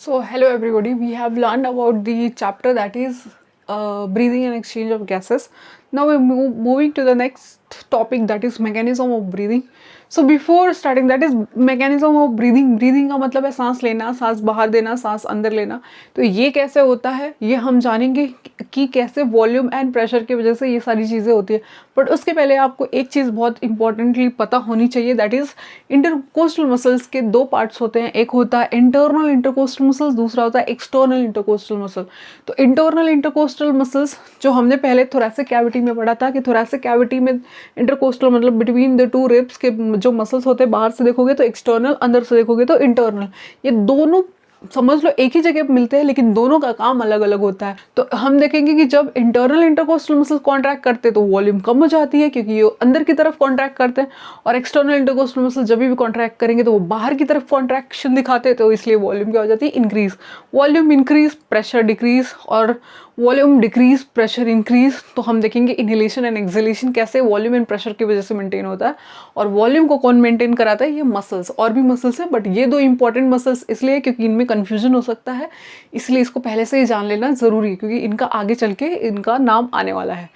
So, hello everybody. We have learned about the chapter that is breathing and exchange of gases. Now we're moving to the next topic, that is mechanism of breathing. So before starting, that is mechanism of breathing. Breathing का मतलब है सांस लेना, सांस बाहर देना, सांस अंदर लेना. तो ये कैसे होता है ये हम जानेंगे कि कैसे वॉल्यूम एंड प्रेशर की वजह से ये सारी चीज़ें होती है. बट उसके पहले आपको एक चीज़ बहुत इंपॉर्टेंटली पता होनी चाहिए, दैट इज़ इंटरकोस्टल मसल्स के दो पार्ट्स होते हैं. एक होता है इंटरनल इंटरकोस्टल मसल्स, दूसरा होता है एक्सटर्नल इंटरकोस्टल मसल. तो इंटरनल इंटरकोस्टल मसल्स जो हमने पहले थोरैसिक कैविटी में पढ़ा था कि थोरैसिक कैविटी में इंटरकोस्टल मतलब बिटवीन द टू रिब्स के जो मसल्स होते हैं, बाहर से देखोगे तो एक्सटर्नल, अंदर से देखोगे तो इंटरनल. ये दोनों समझ लो एक ही जगह मिलते हैं, लेकिन दोनों का काम अलग अलग होता है. तो हम देखेंगे कि जब इंटरनल इंटरकोस्टल मसल कॉन्ट्रैक्ट करते हैं तो वॉल्यूम कम हो जाती है, क्योंकि ये अंदर की तरफ कॉन्ट्रैक्ट करते हैं. और एक्सटर्नल इंटरकोस्टल मसल जब भी कॉन्ट्रैक्ट करेंगे तो वो बाहर की तरफ कॉन्ट्रैक्शन दिखाते हैं, तो इसलिए वॉल्यूम क्या हो जाती है, increase. Volume increase, pressure decrease, और वॉल्यूम डिक्रीज, प्रेशर इंक्रीज. तो हम देखेंगे इनहेलेशन एंड एक्सहेलेशन कैसे वॉल्यूम एंड प्रेशर की वजह से मेंटेन होता है. और वॉल्यूम को कौन मेंटेन कराता है, ये मसल्स. और भी मसल्स हैं, बट ये दो इंपॉर्टेंट मसल्स इसलिए क्योंकि इनमें कन्फ्यूजन हो सकता है, इसलिए इसको पहले से ही जान लेना ज़रूरी है, क्योंकि इनका आगे चल के इनका नाम आने वाला है.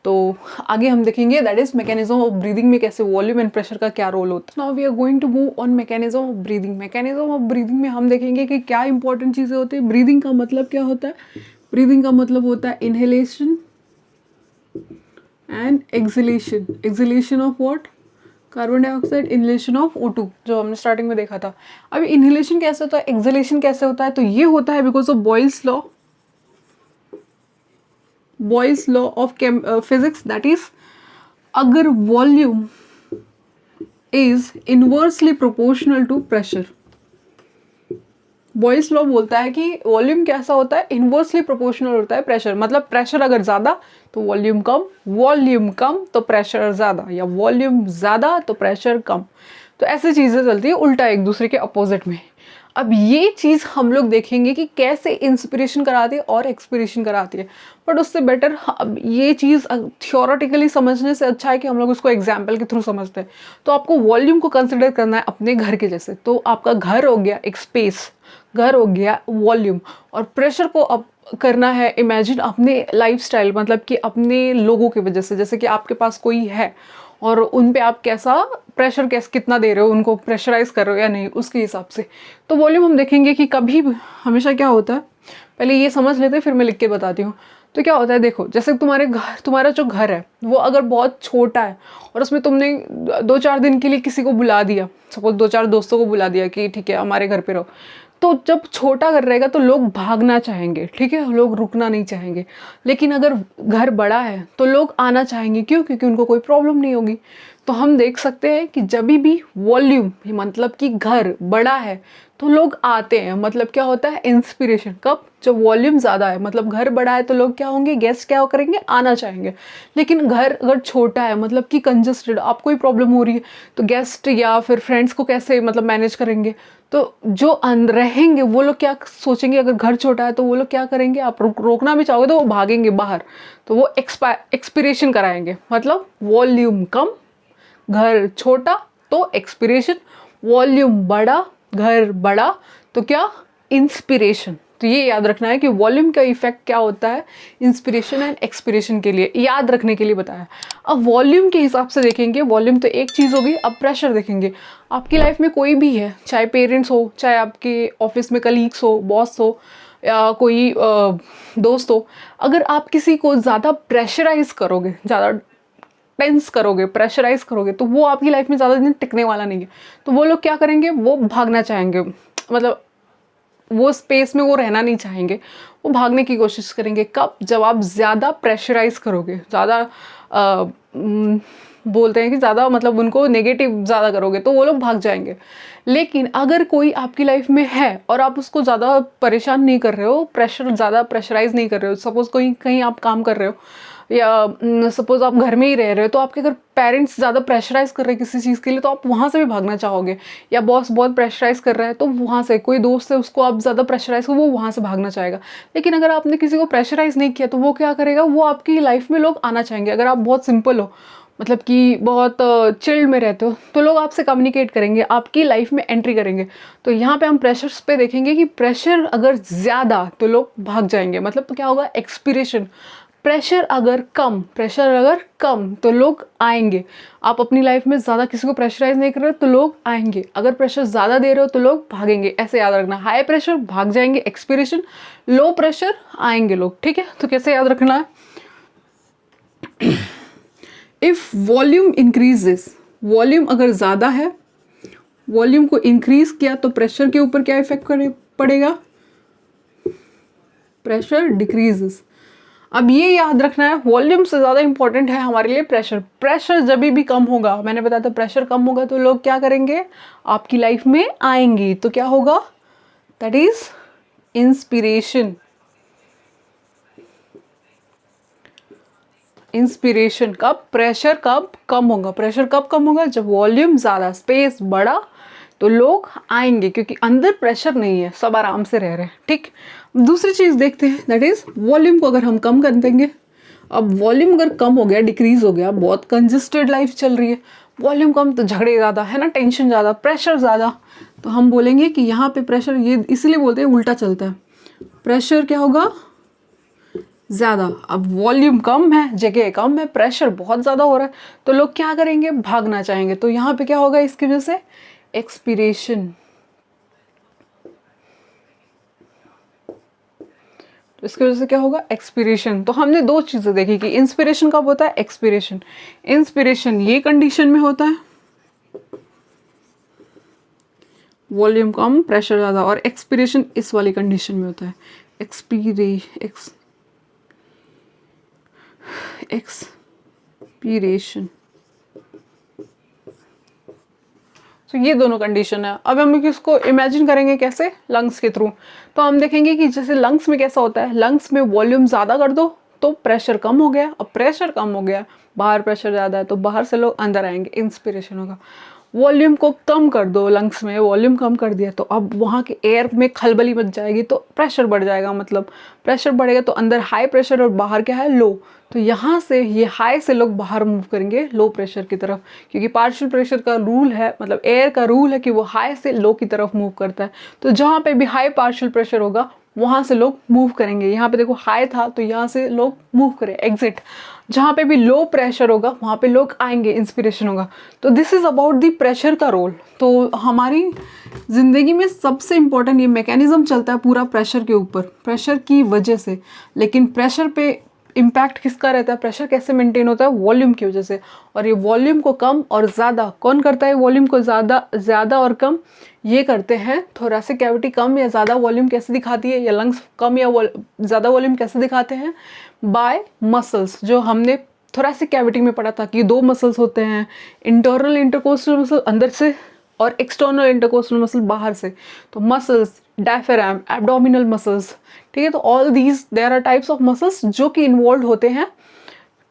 तो आगे हम देखेंगे that is mechanism of breathing में कैसे वॉल्यूम एंड प्रेशर का क्या रोल होता है. Now we are going to move on mechanism of breathing. Mechanism of breathing में हम देखेंगे कि क्या इंपॉर्टेंट चीज़ें होती है. ब्रीदिंग का मतलब क्या होता है, ब्रीदिंग का मतलब होता है inhalation and exhalation. Exhalation of what, carbon dioxide, inhalation of O2 जो हमने स्टार्टिंग में देखा था. अभी इनहेलेशन कैसे होता है, एक्सहेलेशन कैसे होता है, तो ये होता है because of Boyle's law of physics, that is अगर volume is inversely proportional to pressure. Boyle's law बोलता है कि वॉल्यूम कैसा होता है, इनवर्सली प्रोपोर्शनल होता है प्रेशर. मतलब प्रेशर अगर ज़्यादा तो वॉल्यूम कम, वॉल्यूम कम तो प्रेशर ज़्यादा, या वॉल्यूम ज़्यादा तो प्रेशर कम. तो ऐसी चीज़ें चलती है उल्टा एक दूसरे के अपोजिट में. अब ये चीज़ हम लोग देखेंगे कि कैसे इंस्पिरेशन कराती है और एक्सपिरेशन कराती है. बट उससे बेटर अब ये चीज़ थियोरेटिकली समझने से अच्छा है कि हम लोग उसको एग्जाम्पल के थ्रू समझते हैं. तो आपको वॉल्यूम को कंसिडर करना है अपने घर के जैसे. तो आपका घर हो गया एक स्पेस, घर हो गया वॉल्यूम, और प्रेशर को अब करना है इमेजिन अपने लाइफस्टाइल, मतलब कि अपने लोगों की वजह से. जैसे कि आपके पास कोई है और उन पे आप कैसा प्रेशर कितना दे रहे हो, उनको प्रेशराइज कर रहे हो या नहीं, उसके हिसाब से. तो वॉल्यूम हम देखेंगे कि कभी हमेशा क्या होता है, पहले ये समझ लेते हैं फिर मैं लिख के बताती हूँ. तो क्या होता है, देखो जैसे तुम्हारा जो घर है वो अगर बहुत छोटा है और उसमें तुमने 2-4 दिन के लिए किसी को बुला दिया, सपोज 2-4 दोस्तों को बुला दिया कि ठीक है हमारे घर पे रहो, तो जब छोटा घर रहेगा तो लोग भागना चाहेंगे, ठीक है, लोग रुकना नहीं चाहेंगे. लेकिन अगर घर बड़ा है तो लोग आना चाहेंगे. क्यों? क्योंकि उनको कोई प्रॉब्लम नहीं होगी. तो हम देख सकते हैं कि जब भी वॉल्यूम मतलब कि घर बड़ा है तो लोग आते हैं. मतलब क्या होता है, इंस्पिरेशन. कब? जब वॉल्यूम ज़्यादा है, मतलब घर बड़ा है तो लोग क्या होंगे, गेस्ट क्या करेंगे, आना चाहेंगे. लेकिन घर अगर छोटा है, मतलब कि कंजस्टेड, आपको ही प्रॉब्लम हो रही है, तो गेस्ट या फिर फ्रेंड्स को कैसे मतलब मैनेज करेंगे. तो जो रहेंगे वो लोग क्या सोचेंगे, अगर घर छोटा है तो वो लोग क्या करेंगे, आप रोकना भी चाहोगे तो वो भागेंगे बाहर. तो वो एक्सपिरेशन कराएंगे. मतलब वॉल्यूम कम, घर छोटा तो एक्सपिरेशन, वॉल्यूम बड़ा, घर बड़ा तो क्या, इंस्पिरेशन. तो ये याद रखना है कि वॉल्यूम का इफेक्ट क्या होता है इंस्पिरेशन एंड एक्सपिरेशन के लिए, याद रखने के लिए बताया. अब वॉल्यूम के हिसाब से देखेंगे, वॉल्यूम तो एक चीज़ होगी. अब प्रेशर देखेंगे. आपकी लाइफ में कोई भी है, चाहे पेरेंट्स हो, चाहे आपके ऑफिस में कलीग्स हो, बॉस हो, या कोई दोस्त हो, अगर आप किसी को ज़्यादा प्रेशराइज करोगे, ज़्यादा टेंस करोगे, प्रेशराइज करोगे, तो वो आपकी लाइफ में ज़्यादा दिन टिकने वाला नहीं है. तो वो लोग क्या करेंगे, वो भागना चाहेंगे. मतलब वो स्पेस में वो रहना नहीं चाहेंगे, वो भागने की कोशिश करेंगे. कब? जब आप ज़्यादा प्रेशराइज करोगे, ज़्यादा बोलते हैं कि ज़्यादा मतलब उनको नेगेटिव ज़्यादा करोगे तो वो लोग भाग जाएंगे. लेकिन अगर कोई आपकी लाइफ में है और आप उसको ज़्यादा परेशान नहीं कर रहे हो, ज़्यादा प्रेशराइज नहीं कर रहे हो, सपोज़ कहीं आप काम कर रहे हो या सपोज आप घर में ही रह रहे हो, तो आपके अगर पेरेंट्स ज़्यादा प्रेशराइज कर रहे हैं किसी चीज़ के लिए तो आप वहाँ से भी भागना चाहोगे. या बॉस बहुत प्रेशराइज कर रहा है तो वहाँ से, कोई दोस्त है उसको आप ज़्यादा प्रेशराइज करो, वो वहाँ से भागना चाहेगा. लेकिन अगर आपने किसी को प्रेशराइज नहीं किया तो वो क्या करेगा, वो आपकी लाइफ में लोग आना चाहेंगे. अगर आप बहुत सिंपल हो, मतलब कि बहुत चिल्ड में रहते हो, तो लोग आपसे कम्युनिकेट करेंगे, आपकी लाइफ में एंट्री करेंगे। तो यहाँ पे हम प्रेशर्स पे देखेंगे कि प्रेशर अगर ज़्यादा तो लोग भाग जाएंगे, मतलब तो क्या होगा, एक्सपीरेशन। प्रेशर अगर कम तो लोग आएंगे। आप अपनी लाइफ में ज़्यादा किसी को प्रेशराइज नहीं कर रहे हो तो लोग आएंगे, अगर प्रेशर ज़्यादा दे रहे हो तो लोग भागेंगे। ऐसे याद रखना, हाई प्रेशर भाग जाएंगे एक्सपीरेशन, लो प्रेशर आएंगे लोग। ठीक है, तो कैसे याद रखना है, इफ वॉल्यूम इंक्रीजेस, वॉल्यूम अगर ज़्यादा है, वॉल्यूम को इंक्रीज किया तो प्रेशर के ऊपर क्या इफेक्ट पड़ेगा, प्रेशर डिक्रीजेस। अब ये याद रखना है, वॉल्यूम से ज़्यादा इंपॉर्टेंट है हमारे लिए प्रेशर। प्रेशर जब भी कम होगा, मैंने बताया था प्रेशर कम होगा तो लोग क्या करेंगे, आपकी लाइफ में आएंगे। तो क्या होगा, दैट इज इंस्पिरेशन। इंस्पिरेशन कब, प्रेशर कब कम होगा, प्रेशर कब कम होगा, जब वॉल्यूम ज़्यादा, स्पेस बड़ा, तो लोग आएंगे, क्योंकि अंदर प्रेशर नहीं है, सब आराम से रह रहे हैं। ठीक, दूसरी चीज़ देखते हैं, दैट इज़ वॉल्यूम को अगर हम कम कर देंगे। अब वॉल्यूम अगर कम हो गया, डिक्रीज हो गया, बहुत कंजेस्टेड लाइफ चल रही है, वॉल्यूम कम तो झगड़े ज़्यादा है ना, टेंशन ज़्यादा, प्रेशर ज़्यादा, तो हम बोलेंगे कि यहाँ पे प्रेशर, ये इसीलिए बोलते हैं उल्टा चलता है, प्रेशर क्या होगा, ज़्यादा। अब वॉल्यूम कम है, जगह कम है, प्रेशर बहुत ज़्यादा हो रहा है, तो लोग क्या करेंगे, भागना चाहेंगे। तो यहाँ पे क्या होगा इसकी वजह से, एक्सपीरेशन। तो इसकी वजह से क्या होगा, एक्सपीरेशन। तो हमने दो चीज़ें देखी कि इंस्पिरेशन कब होता है, एक्सपीरेशन। इंस्पिरेशन ये कंडीशन में होता है, वॉल्यूम कम प्रेशर ज़्यादा, और एक्सपीरेशन इस वाली कंडीशन में होता है, एक्सपीरेशन। तो ये दोनों कंडीशन है। अब हम इसको इमेजिन करेंगे कैसे, लंग्स के थ्रू। तो हम देखेंगे कि जैसे लंग्स में कैसा होता है, लंग्स में वॉल्यूम ज़्यादा कर दो तो प्रेशर कम हो गया, अब प्रेशर कम हो गया, बाहर प्रेशर ज़्यादा है तो बाहर से लोग अंदर आएंगे, इंस्पिरेशन होगा। वॉल्यूम को कम कर दो, लंग्स में वॉल्यूम कम कर दिया तो अब वहाँ के एयर में खलबली मच जाएगी, तो प्रेशर बढ़ जाएगा, मतलब प्रेशर बढ़ेगा तो अंदर हाई प्रेशर और बाहर क्या है, लो। तो यहाँ से ये हाई से लोग बाहर मूव करेंगे लो प्रेशर की तरफ, क्योंकि पार्शियल प्रेशर का रूल है, मतलब एयर का रूल है कि वो हाई से लो की तरफ मूव करता है। तो जहाँ पे भी हाई पार्शियल प्रेशर होगा वहाँ से लोग मूव करेंगे। यहाँ पे देखो हाई था तो यहाँ से लोग मूव करें, एग्जिट। जहाँ पे भी लो प्रेशर होगा वहाँ पे लोग आएंगे, इंस्पिरेशन होगा। तो this is about the pressure का रोल। तो हमारी ज़िंदगी में सबसे इम्पोर्टेंट ये मैकेनिज़्म चलता है पूरा प्रेशर के ऊपर, प्रेशर की वजह से। लेकिन प्रेशर पे इम्पैक्ट किसका रहता है, प्रेशर कैसे मेंटेन होता है, वॉल्यूम की वजह से। और ये वॉल्यूम को कम और ज़्यादा कौन करता है, वॉल्यूम को ज़्यादा और कम ये करते हैं थोरैसिक कैविटी। कम या ज़्यादा वॉल्यूम कैसे दिखाती है, या लंग्स कम या ज़्यादा वॉल्यूम कैसे दिखाते हैं, बाय मसल्स। जो हमने थोरैसिक कैविटी में पढ़ा था कि दो मसल्स होते हैं, इंटरनल इंटरकोस्टल मसल अंदर से और एक्सटर्नल इंटरकोस्टल मसल बाहर से। तो मसल्स, डायफ्राम, एब्डोमिनल मसल्स, ठीक है। तो all these there are types of muscles जो कि इन्वॉल्व होते हैं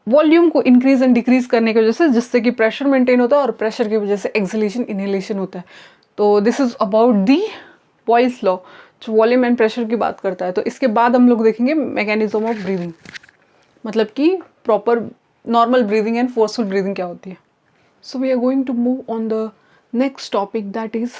वॉल्यूम को इंक्रीज एंड डिक्रीज करने की वजह से, जिससे कि प्रेशर मेंटेन होता है और प्रेशर की वजह से एक्सलेशन इनहेलेशन होता है। तो this is about the Boyle's law जो वॉल्यूम एंड प्रेशर की बात करता है। तो इसके बाद हम लोग देखेंगे मैकेनिज्म ऑफ ब्रीदिंग, मतलब कि proper normal breathing and forceful breathing क्या होती है। So we are going to move on the next topic, that is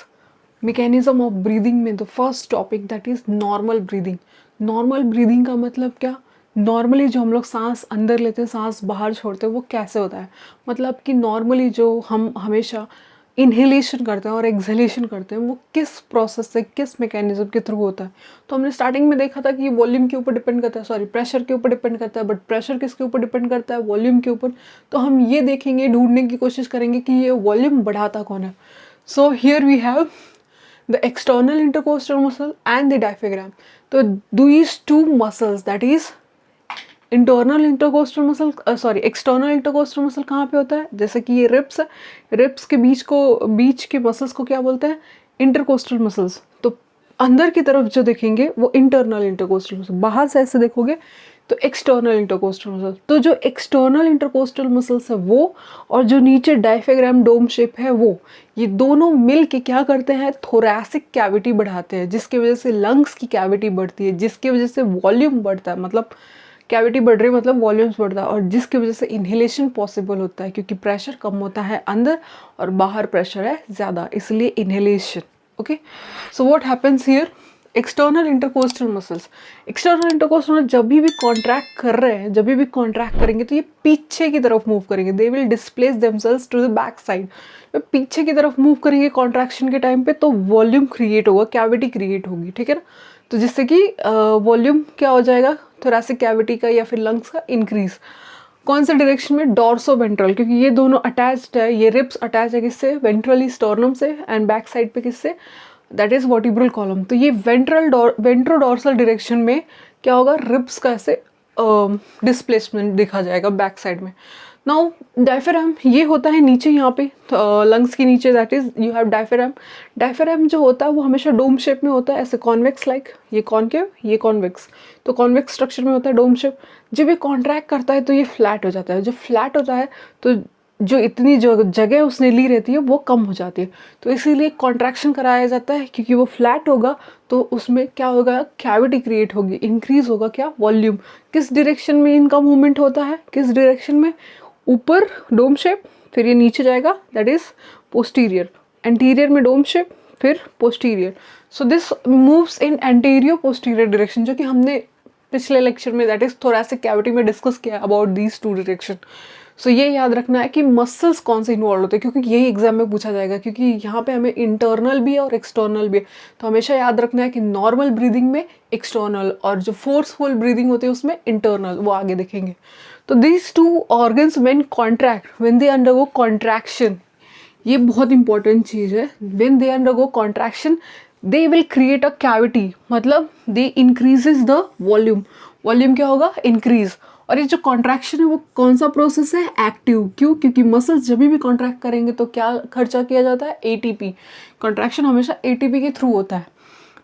mechanism of breathing में the first topic that is normal breathing. Normal breathing का मतलब क्या, normally जो हम लोग सांस अंदर लेते हैं सांस बाहर छोड़ते हैं वो कैसे होता है। मतलब कि नॉर्मली जो हम हमेशा इन्हेलेशन करते हैं और एक्सहेलेशन करते हैं वो किस प्रोसेस से, किस मैकेनिज्म के थ्रू होता है। तो हमने स्टार्टिंग में देखा था कि वॉल्यूम के ऊपर डिपेंड करता है, सॉरी प्रेशर के ऊपर डिपेंड करता है, बट प्रेशर किसके ऊपर डिपेंड करता है, वॉल्यूम के ऊपर। तो हम ये देखेंगे, ढूंढने की कोशिश करेंगे कि ये वॉल्यूम बढ़ाता कौन है। So here we have the external intercostal muscle and the diaphragm. So these two muscles, that is internal intercostal muscle, external intercostal muscle कहाँ पे होता है, जैसे कि ये रिब्स है, रिब्स के बीच के मसल्स को क्या बोलते हैं, इंटरकोस्टल मसल्स। तो अंदर की तरफ जो देखेंगे वो इंटरनल इंटरकोस्टल मसल, बाहर से ऐसे देखोगे तो एक्सटर्नल इंटरकोस्टल मसल। तो जो एक्सटर्नल इंटरकोस्टल मसल्स है वो, और जो नीचे डायफ्राम डोम शेप है वो, ये दोनों मिल के क्या करते हैं, थोरैसिक कैविटी बढ़ाते हैं, जिसकी वजह से लंग्स की कैविटी बढ़ती है, जिसकी वजह से वॉल्यूम बढ़ता है। मतलब कैविटी बढ़ रही है मतलब वॉल्यूम्स बढ़ रहा है, और जिसकी वजह से इन्हेलेशन पॉसिबल होता है क्योंकि प्रेशर कम होता है अंदर और बाहर प्रेशर है ज़्यादा, इसलिए inhalation. Okay, so what happens here, external intercostal muscles, external intercostal जब भी कॉन्ट्रैक्ट कर रहे हैं, जब भी कॉन्ट्रैक्ट करेंगे तो ये पीछे की तरफ मूव करेंगे, they will displace themselves to the back side. पीछे की तरफ मूव करेंगे कॉन्ट्रैक्शन के टाइम पे तो वॉल्यूम क्रिएट होगा, कैविटी क्रिएट होगी, ठीक है ना। तो जिससे कि वॉल्यूम क्या हो जाएगा थोरैसिक कैविटी का या फिर लंग्स का इंक्रीज। कौन से डायरेक्शन में, डॉर्सो वेंट्रल, क्योंकि ये दोनों अटैच्ड है, ये रिब्स अटैच है किससे, वेंट्रली स्टर्नम से, एंड बैक साइड पे किससे, दैट इज वर्टिब्रल कॉलम। तो ये वेंट्रोडॉर्सल डायरेक्शन में क्या होगा, रिब्स का ऐसे डिस्प्लेसमेंट दिखा जाएगा बैक साइड में। नाउ डायफ्राम ये होता है नीचे यहाँ पे लंग्स के नीचे, that is you have diaphragm. Diaphragm जो होता है वो हमेशा डोम शेप में होता है, ऐसे कॉन्वेक्स लाइक, ये कॉनकेव ये कॉन्वेक्स, तो कॉन्वेक्स स्ट्रक्चर में होता है डोम शेप। जब ये कॉन्ट्रैक्ट करता है तो ये फ्लैट हो जाता है, जब फ्लैट होता है तो जो इतनी जो जगह उसने ली रहती है वो कम हो जाती है, तो इसीलिए कॉन्ट्रैक्शन कराया जाता है क्योंकि वो फ्लैट होगा तो उसमें क्या होगा, कैविटी क्रिएट होगी, इंक्रीज होगा क्या, वॉल्यूम। किस डायरेक्शन में इनका मूवमेंट होता है, किस डायरेक्शन में, ऊपर डोम शेप, फिर ये नीचे जाएगा दैट इज पोस्टीरियर, एंटीरियर में डोम शेप, फिर posterior. So this moves in anterior posterior direction, जो कि हमने पिछले लेक्चर में दैट इज थोरैसिक कैविटी में डिस्कस किया अबाउट दीज टू डायरेक्शन। सो ये याद रखना है कि मसल्स कौन से इन्वॉल्व होते हैं, क्योंकि यही एग्जाम में पूछा जाएगा, क्योंकि यहाँ पे हमें इंटरनल भी है और एक्सटर्नल भी है। तो हमेशा याद रखना है कि नॉर्मल ब्रीदिंग में एक्सटर्नल और जो फोर्सफुल ब्रीदिंग होती है उसमें इंटरनल, वो आगे देखेंगे। तो these two organs when contract, when they undergo contraction, ये बहुत इंपॉर्टेंट चीज़ है, when they undergo contraction they will create a cavity, मतलब दे इंक्रीजेज द वॉल्यूम, वॉल्यूम क्या होगा, इंक्रीज। और ये जो कॉन्ट्रैक्शन है वो कौन सा प्रोसेस है, एक्टिव। क्यों, क्योंकि मसल्स जब भी कॉन्ट्रैक्ट करेंगे तो क्या खर्चा किया जाता है, एटीपी। कॉन्ट्रैक्शन हमेशा एटीपी के थ्रू होता है,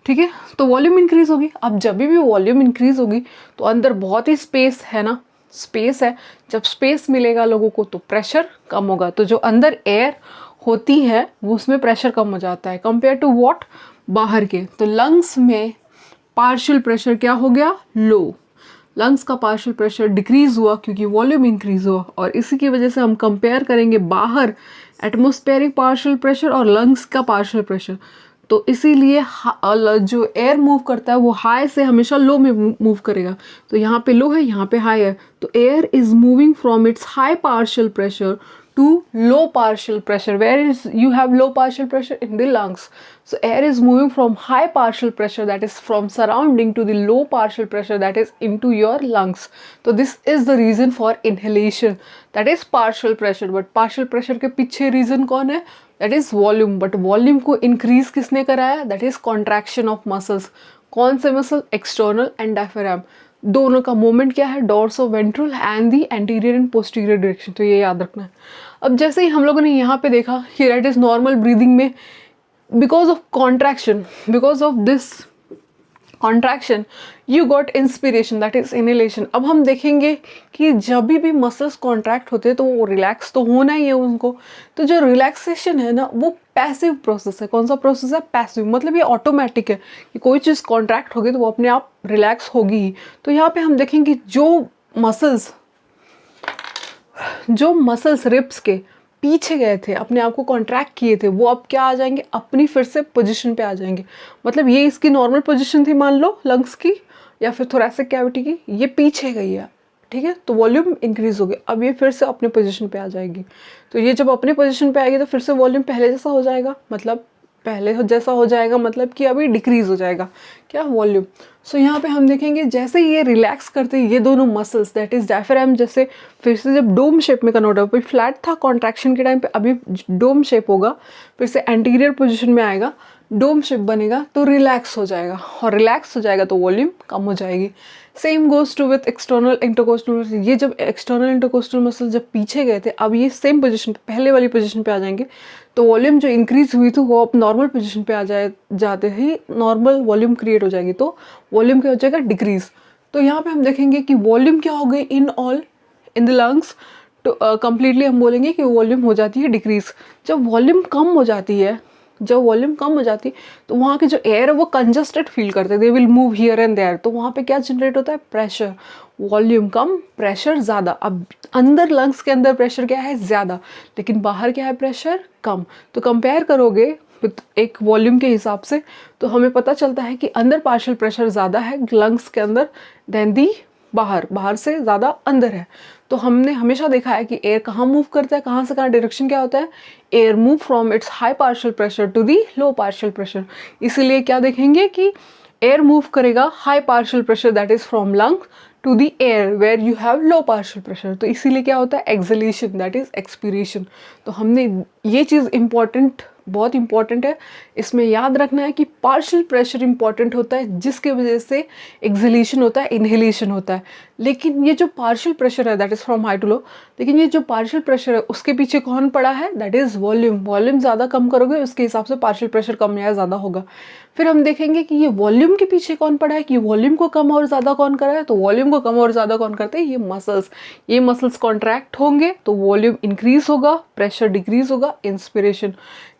ठीक है। तो वॉल्यूम इंक्रीज होगी, अब जब भी वॉल्यूम इंक्रीज होगी तो अंदर बहुत ही स्पेस है ना, स्पेस है, जब स्पेस मिलेगा लोगों को तो प्रेशर कम होगा। तो जो अंदर एयर होती है वो उसमें प्रेशर कम हो जाता है कंपेयर टू व्हाट, बाहर के। तो लंग्स में पार्शियल प्रेशर क्या हो गया, लो, लंग्स का पार्शियल प्रेशर डिक्रीज हुआ क्योंकि वॉल्यूम इंक्रीज हुआ। और इसी की वजह से हम कंपेयर करेंगे बाहर एटमॉस्फेरिक पार्शियल प्रेशर और लंग्स का पार्शियल प्रेशर। तो इसीलिए जो एयर मूव करता है वो हाई से हमेशा लो में मूव करेगा। तो यहाँ पे लो है, यहाँ पे हाई है, तो air is moving from its high partial pressure to low partial pressure. Where is you have low partial pressure, in the lungs. So air is moving from high partial pressure, that is from surrounding, to the low partial pressure, that is into your lungs. So this is the reason for inhalation, that is partial pressure. But partial pressure के पीछे reason कौन है, that is volume. But volume को increase किसने कराया, that is contraction of muscles. कौन से muscle, external and diaphragm, दोनों का मूवमेंट क्या है, dorso ventral and the anterior and posterior direction. तो ये याद रखना है। अब जैसे ही हम लोगों ने यहाँ पे देखा कि दैट इज नॉर्मल ब्रीदिंग में because of contraction, because of this contraction you got inspiration, that is inhalation. अब हम देखेंगे कि जब भी मसल्स कॉन्ट्रैक्ट होते हैं तो वो रिलैक्स तो होना ही है उनको। तो जो रिलैक्सेशन है ना वो पैसिव प्रोसेस है। कौन सा प्रोसेस है, पैसिव, मतलब ये ऑटोमेटिक है कि कोई चीज़ कॉन्ट्रैक्ट होगी तो वो अपने आप रिलैक्स होगी ही। तो यहाँ पे हम देखेंगे जो मसल्स रिब्स के पीछे गए थे, अपने आप को कॉन्ट्रैक्ट किए थे, वो अब क्या आ जाएंगे, अपनी फिर से पोजीशन पे आ जाएंगे। मतलब ये इसकी नॉर्मल पोजीशन थी मान लो लंग्स की या फिर थोरैसिक कैविटी की, ये पीछे गई है, ठीक है। तो वॉल्यूम इंक्रीज हो गया, अब ये फिर से अपने पोजीशन पे आ जाएगी। तो ये जब अपने पोजीशन पे आएगी तो फिर से वॉल्यूम पहले जैसा हो जाएगा, मतलब पहले जैसा हो जाएगा, मतलब कि अभी डिक्रीज हो जाएगा क्या, वॉल्यूम। सो यहाँ पे हम देखेंगे जैसे ये रिलैक्स करते हैं ये दोनों मसल्स, दैट इज डायफ्राम, जैसे फिर से जब डोम शेप में कन्वर्ट होगा, फ्लैट था कॉन्ट्रैक्शन के टाइम पे, अभी डोम शेप होगा, फिर से एंटीरियर पोजीशन में आएगा, डोम शेप बनेगा तो रिलैक्स हो जाएगा, और रिलैक्स हो जाएगा तो वॉल्यूम कम हो जाएगी। Same goes to with external intercostal muscle. ये जब एक्सटर्नल इंटरकोस्टल मसल जब पीछे गए थे, अब ये सेम पोजीशन पहले वाली पोजीशन पे आ जाएंगे, तो वॉल्यूम जो इंक्रीज हुई थी वो अब नॉर्मल पोजीशन पे आ जाते ही नॉर्मल वॉल्यूम क्रिएट हो जाएगी, तो वॉल्यूम क्या हो जाएगा, डिक्रीज। तो यहाँ पे हम देखेंगे कि वॉल्यूम क्या हो गई in all in the lungs, तो कंप्लीटली हम बोलेंगे कि वॉल्यूम हो जाती है डिक्रीज। जब वॉल्यूम कम हो जाती है जब वॉल्यूम कम हो जाती तो वहाँ के जो एयर है वो कंजस्टेड फील करते हैं, they will move here and there, तो वहाँ पे क्या जनरेट होता है, प्रेशर। वॉल्यूम कम, प्रेशर ज़्यादा। अब अंदर लंग्स के अंदर प्रेशर क्या है, ज़्यादा, लेकिन बाहर क्या है, प्रेशर कम। तो कंपेयर करोगे विथ एक वॉल्यूम के हिसाब से तो हमें पता चलता है कि अंदर पार्शियल प्रेशर ज़्यादा है लंग्स के अंदर देन दी बाहर, बाहर से ज़्यादा अंदर है। तो हमने हमेशा देखा है कि एयर कहाँ मूव करता है, कहाँ से कहाँ डायरेक्शन क्या होता है, air move from its high partial pressure to the low partial pressure. इसीलिए क्या देखेंगे कि एयर मूव करेगा high partial pressure that is from lung to the air where you have low partial pressure. तो इसीलिए क्या होता है, एक्सहेलेशन दैट इज एक्सपीरेशन। तो हमने ये चीज़ इंपॉर्टेंट, बहुत इंपॉर्टेंट है, इसमें याद रखना है कि पार्शियल प्रेशर इंपॉर्टेंट होता है जिसके वजह से एक्सहेलेशन होता है, इनहेलेशन होता है। लेकिन ये जो पार्शियल प्रेशर है that is from high to low, लेकिन ये जो पार्शियल प्रेशर है उसके पीछे कौन पड़ा है, दैट इज़ वॉल्यूम। वॉल्यूम ज़्यादा कम करोगे उसके हिसाब से पार्शियल प्रेशर कम या ज़्यादा होगा। फिर हम देखेंगे कि ये वॉल्यूम के पीछे कौन पड़ा है, कि वॉल्यूम को कम और ज़्यादा कौन कर रहा है, तो वॉल्यूम को कम और ज़्यादा कौन करते हैं, ये मसल्स। ये मसल्स कॉन्ट्रैक्ट होंगे तो वॉल्यूम इंक्रीज होगा, प्रेशर डिक्रीज होगा, इंस्पिरेशन।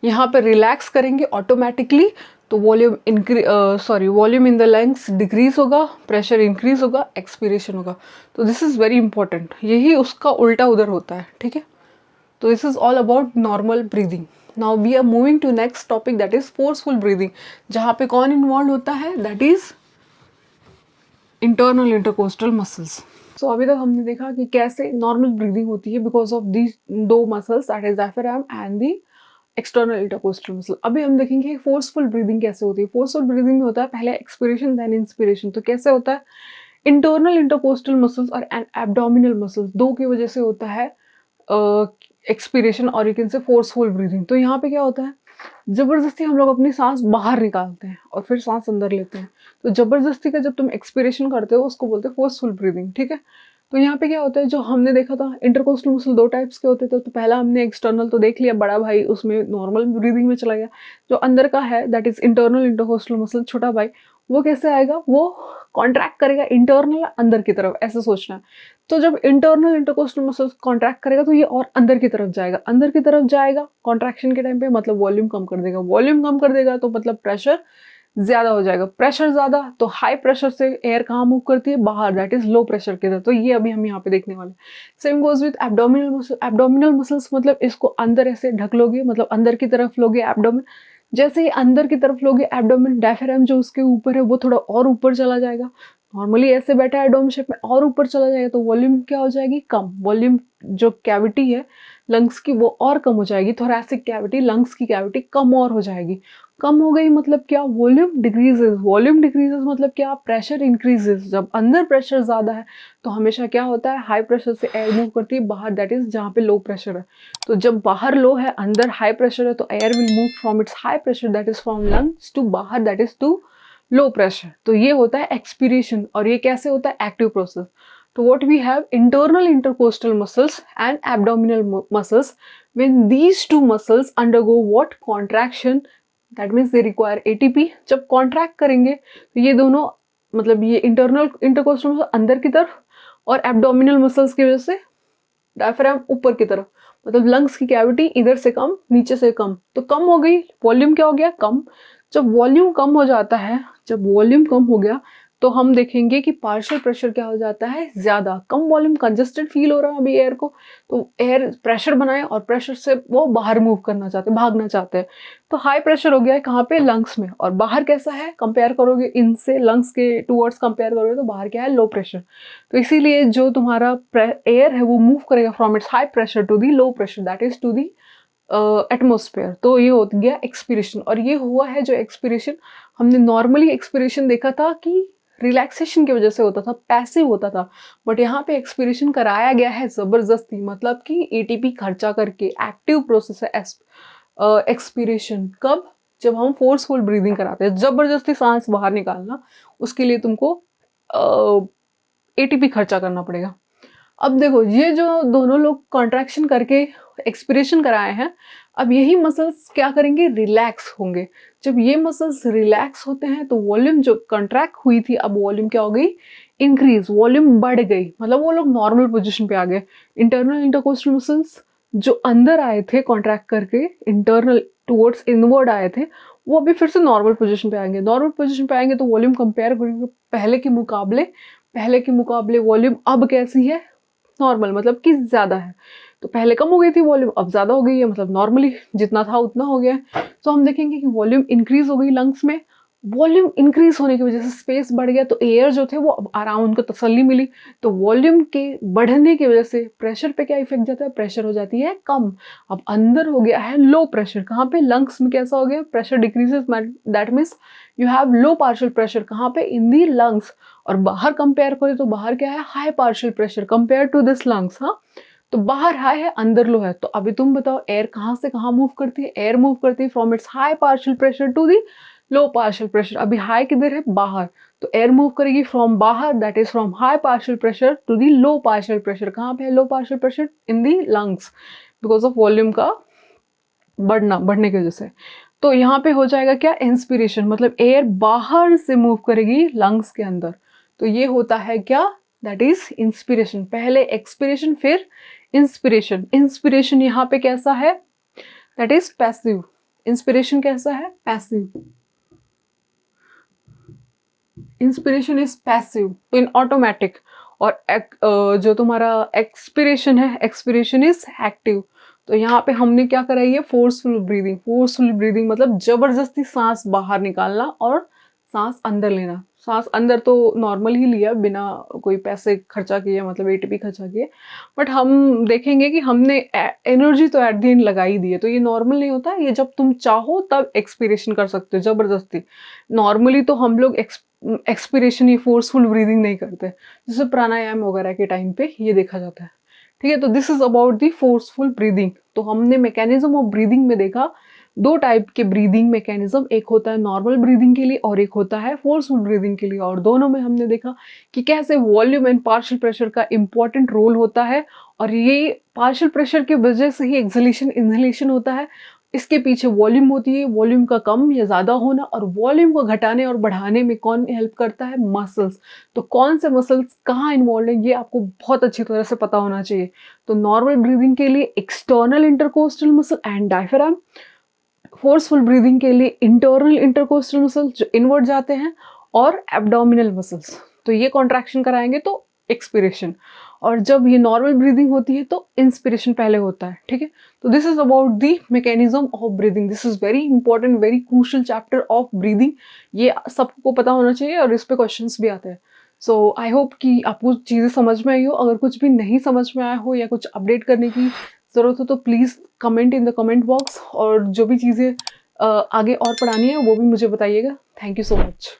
यहाँ पे रिलैक्स करेंगे ऑटोमेटिकली तो volume volume in the lungs decrease होगा, प्रेशर इंक्रीज होगा, एक्सपिरेशन होगा। तो दिस इज़ वेरी इंपॉर्टेंट, यही उसका उल्टा उधर होता है, ठीक है। तो this is all about normal breathing. Now we are moving to next topic that is forceful breathing, जहाँ पे कौन इन्वॉल्व होता है, that is internal intercostal muscles. सो अभी तक हमने देखा कि कैसे नॉर्मल ब्रीदिंग होती है बिकॉज ऑफ दीज दो muscles that is diaphragm and the external intercostal muscle. अभी हम देखेंगे फोर्सफुल ब्रीदिंग कैसे होती है। फोर्सफुल ब्रीदिंग में होता है पहले एक्सपिरेशन देन इंस्पिरेशन। तो कैसे होता है, इंटरनल इंटरकोस्टल मसल्स और एब्डोमिनल मसल्स दो की वजह से होता है एक्सपिरेशन और you can say forceful breathing. तो यहाँ पे क्या होता है, जबरदस्ती हम लोग अपनी सांस बाहर निकालते हैं और फिर सांस अंदर लेते हैं। तो जबरदस्ती का जब तुम एक्सपिरेशन करते हो उसको बोलते हैं फोर्सफुल ब्रीदिंग, ठीक है। तो यहाँ पे क्या होता है, जो हमने देखा था इंटरकोस्टल मसल दो टाइप्स के होते थे। तो पहला हमने एक्सटर्नल तो देख लिया, बड़ा भाई उसमें नॉर्मल ब्रीदिंग में चला गया। जो अंदर का है that is internal intercostal muscle, छोटा भाई, वो कैसे आएगा, वो कॉन्ट्रैक्ट करेगा इंटरनल अंदर की तरफ, ऐसे सोचना है। तो जब इंटरनल इंटरकोस्टल मसल कॉन्ट्रैक्ट करेगा तो ये और अंदर की तरफ जाएगा, अंदर की तरफ जाएगा कॉन्ट्रैक्शन के टाइम पे, मतलब वॉल्यूम कम कर देगा। वॉल्यूम कम कर देगा तो मतलब प्रेशर ज्यादा हो जाएगा। प्रेशर ज्यादा तो हाई प्रेशर से एयर कहाँ मूव करती है, बाहर, दैट इज लो प्रेशर की तरफ। तो ये अभी हम यहाँ पे देखने वाले। Same goes with abdominal muscle. Abdominal muscles मतलब इसको अंदर ऐसे ढक लोगे, मतलब अंदर की तरफ लोगे एब्डोमिन। जैसे ही अंदर की तरफ लोगे एब्डोमिन, डायफ्राम जो उसके ऊपर है वो थोड़ा और ऊपर चला जाएगा। नॉर्मली ऐसे बैठा है डोम शेप में, और ऊपर चला जाएगा तो वॉल्यूम क्या हो जाएगी, कम। वॉल्यूम जो कैविटी है लंग्स की वो और कम हो जाएगी। थोरैसिक कैविटी, लंग्स की कैविटी कम और हो जाएगी। कम हो गई मतलब क्या, वॉल्यूम डिक्रीजेस। वॉल्यूम डिक्रीजेस मतलब क्या, प्रेशर इंक्रीजेस। जब अंदर प्रेशर ज़्यादा है तो हमेशा क्या होता है, हाई प्रेशर से एयर मूव करती है बाहर, दैट इज जहाँ पे लो प्रेशर है। तो जब बाहर लो है अंदर हाई प्रेशर है तो air will move from its high pressure that is from lungs to बाहर, that is to low pressure. तो ये होता है एक्सपीरेशन। और ये कैसे होता है, एक्टिव प्रोसेस। तो what we have, internal intercostal muscles and abdominal muscles. When these two muscles undergo what, contraction, that means they require ATP. जब contract करेंगे तो ये दोनों, मतलब ये internal intercostal muscle अंदर की तरफ और abdominal muscles की वजह से डायफ्राम ऊपर की तरफ, मतलब लंग्स की कैविटी इधर से कम नीचे से कम। तो कम हो गई, वॉल्यूम क्या हो गया, कम। जब वॉल्यूम कम हो जाता है, जब वॉल्यूम कम हो गया तो हम देखेंगे कि पार्शियल प्रेशर क्या हो जाता है, ज़्यादा। कम वॉल्यूम, कंजस्टेड फील हो रहा है अभी एयर को, तो एयर प्रेशर बनाए और प्रेशर से वो बाहर मूव करना चाहते हैं, भागना चाहते हैं। तो हाई प्रेशर हो गया है कहाँ पे, लंग्स में। और बाहर कैसा है, कंपेयर करोगे इनसे, लंग्स के टूवर्ड्स कंपेयर करोगे तो बाहर क्या है, लो प्रेशर। तो इसीलिए जो तुम्हारा एयर है वो मूव करेगा from its high pressure to the low pressure, that is to the atmosphere. तो ये हो गया एक्सपीरेशन। और ये हुआ है जो एक्सपीरेशन, हमने नॉर्मली एक्सपीरेशन देखा था कि रिलैक्सेशन की वजह से होता था, पैसिव होता था। बट यहाँ पे एक्सपीरेशन कराया गया है ज़बरदस्ती, मतलब कि एटीपी खर्चा करके। एक्टिव प्रोसेस है एक्सपीरेशन। कब, जब हम फोर्सफुल ब्रीदिंग कराते हैं, ज़बरदस्ती सांस बाहर निकालना, उसके लिए तुमको एटीपी खर्चा करना पड़ेगा। अब देखो, ये जो दोनों लोग कॉन्ट्रैक्शन करके एक्सपीरेशन कराए हैं, अब यही मसल्स क्या करेंगे, रिलैक्स होंगे। जब ये मसल्स रिलैक्स होते हैं तो वॉल्यूम जो कॉन्ट्रैक्ट हुई थी, अब वॉल्यूम क्या हो गई, इंक्रीज, वॉल्यूम बढ़ गई, मतलब वो लोग नॉर्मल पोजीशन पे आ गए। इंटरनल इंटरकोस्टल मसल्स जो अंदर आए थे कॉन्ट्रैक्ट करके इंटरनल टुवर्ड्स इनवर्ड आए थे वो अभी फिर से नॉर्मल पोजीशन पे आएंगे। नॉर्मल पोजीशन पे आएंगे तो वॉल्यूम कंपेयर करेंगे पहले के मुकाबले वॉल्यूम अब कैसी है, नॉर्मल, मतलब कि ज़्यादा है। तो पहले कम हो गई थी वॉल्यूम, अब ज़्यादा हो गई है, मतलब नॉर्मली जितना था उतना हो गया है। तो हम देखेंगे कि वॉल्यूम इंक्रीज हो गई लंग्स में। वॉल्यूम इंक्रीज होने की वजह से स्पेस बढ़ गया, तो एयर जो थे वो अब आराम, उनको तसल्ली मिली। तो वॉल्यूम के बढ़ने की वजह से प्रेशर पे क्या इफेक्ट जाता है, प्रेशर हो जाती है कम। अब अंदर हो गया है लो प्रेशर, कहाँ पे, लंग्स में कैसा हो गया, pressure decreases, that means you have low partial pressure, कहाँ पे, इन दी लंग्स। और बाहर कंपेयर करें तो बाहर क्या है, high partial pressure compare to this lungs. हाँ, तो बाहर हाई है अंदर लो है। तो अभी तुम बताओ एयर कहाँ से कहाँ मूव करती है, एयर मूव करती है from its high partial pressure to the low partial pressure. अभी हाई किधर है, बाहर, तो एयर मूव करेगी फ्रॉम बाहर, that is from high partial pressure to the low partial pressure. कहाँ पे है low partial pressure, in the lungs, because of volume का बढ़ने की वजह से। तो यहाँ पे हो जाएगा क्या, इंस्पिरेशन, मतलब एयर बाहर से मूव करेगी लंग्स के अंदर, तो ये होता है क्या, दैट इज इंस्पिरेशन। पहले एक्सपिरेशन फिर इंस्पिरेशन। इंस्पिरेशन यहाँ पे कैसा है, दैट इज पैसिव। इंस्पिरेशन कैसा है, पैसिव। इंस्पिरेशन इज पैसिव, तो इन ऑटोमेटिक। और जो तुम्हारा एक्सपिरेशन है, एक्सपिरेशन इज एक्टिव। तो यहाँ पे हमने क्या करा है, फोर्सफुल ब्रीदिंग। फोर्सफुल ब्रीदिंग मतलब जबरदस्ती सांस बाहर निकालना और सांस अंदर लेना। सांस अंदर तो नॉर्मल ही लिया, बिना कोई पैसे खर्चा किए, मतलब एटीपी खर्चा किए। बट हम देखेंगे कि हमने एनर्जी तो एट द एंड लगा ही दी है, तो ये नॉर्मल नहीं होता। ये जब तुम चाहो तब एक्सपिरेशन कर सकते हो जबरदस्ती। नॉर्मली तो हम लोग एक्सपिरेशन, ये फोर्सफुल ब्रीदिंग नहीं करते, जैसे प्राणायाम वगैरह के टाइम पे ये देखा जाता है। ठीक है, तो this is about the forceful breathing. तो हमने मैकेनिज्म ऑफ ब्रीदिंग में देखा दो टाइप के ब्रीदिंग मैकेनिज्म, एक होता है नॉर्मल ब्रीदिंग के लिए और एक होता है फोर्सफुल ब्रीदिंग के लिए। और दोनों में हमने देखा कि कैसे वॉल्यूम एंड पार्शियल प्रेशर का इंपॉर्टेंट रोल होता है, और ये पार्शियल प्रेशर की वजह से ही एक्सहेलेशन इनहेलेशन होता है। इसके पीछे वॉल्यूम होती है, वॉल्यूम का कम या ज़्यादा होना, और वॉल्यूम को घटाने और बढ़ाने में कौन हेल्प करता है, मसल्स। तो कौन से मसल्स कहाँ इन्वॉल्व है, ये आपको बहुत अच्छी तरह से पता होना चाहिए। तो नॉर्मल ब्रीदिंग के लिए external intercostal muscle and diaphragm, forceful breathing के लिए इंटरनल इंटरकोस्टल मसल जो इनवर्ड जाते हैं, और एब्डोमिनल मसल्स। तो ये कॉन्ट्रैक्शन कराएंगे तो एक्सपिरेशन, और जब ये नॉर्मल ब्रीदिंग होती है तो इंस्पिरेशन पहले होता है। ठीक है, तो this is about the mechanism of breathing. This is very important, very crucial chapter of breathing. ये सबको पता होना चाहिए, और इस पे क्वेश्चंस भी आते हैं। सो आई होप कि आपको चीज़ें समझ में आई हो। अगर कुछ भी नहीं समझ में आया हो या कुछ अपडेट करने की ज़रूरत हो तो please comment in the comment box, और जो भी चीज़ें आगे और पढ़ानी है वो भी मुझे बताइएगा। Thank you so much.